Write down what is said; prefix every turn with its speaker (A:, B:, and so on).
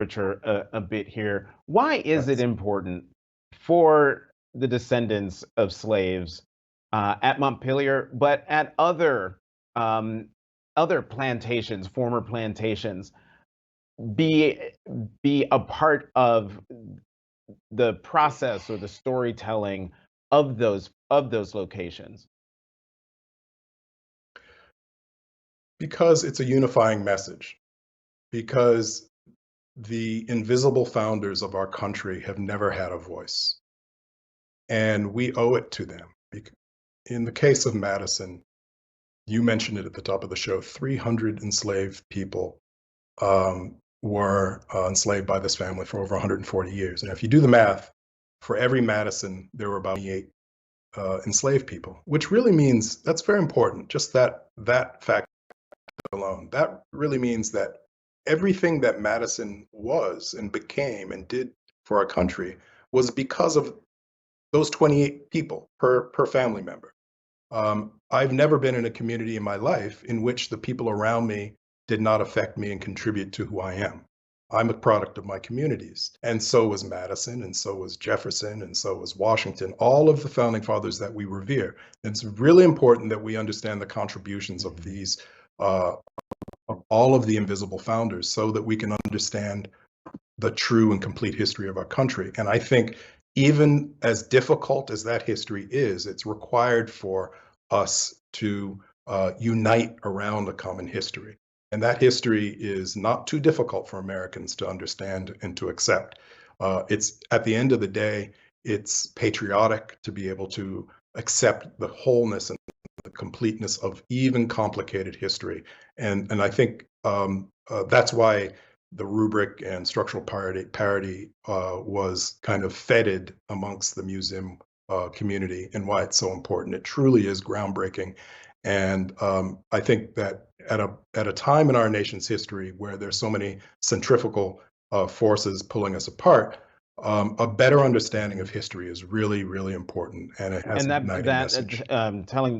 A: literature a bit here. Why is it
B: Yes.
A: important for the descendants of slaves at Montpelier, but at um, other plantations, former plantations, be be a part of the process or the storytelling of those locations?
B: Because it's a unifying message, because the invisible founders of our country have never had a voice, and we owe it to them. In the case of Madison, you mentioned it at the top of the show, 300 enslaved people were enslaved by this family for over 140 years. And if you do the math, for every Madison, there were about 28 enslaved people, which really means that's very important. Just that fact alone, that really means that everything that Madison was and became and did for our country was because of those 28 people per family member. I've never been in a community in my life in which the people around me did not affect me and contribute to who I am. I'm a product of my communities. And so was Madison, and so was Jefferson, and so was Washington, all of the founding fathers that we revere. It's really important that we understand the contributions of these, of all of the invisible founders, so that we can understand the true and complete history of our country. And I think even as difficult as that history is, it's required for us to unite around a common history. And that history is not too difficult for Americans to understand and to accept. It's at the end of the day, it's patriotic to be able to accept the wholeness and the completeness of even complicated history. And I think that's why the rubric and structural parity was kind of feted amongst the museum community, and why it's so important. It truly is groundbreaking. And I think that at a time in our nation's history where there's so many centrifugal forces pulling us apart, a better understanding of history is really, really important, and it has
A: And
B: a uniting message.
A: telling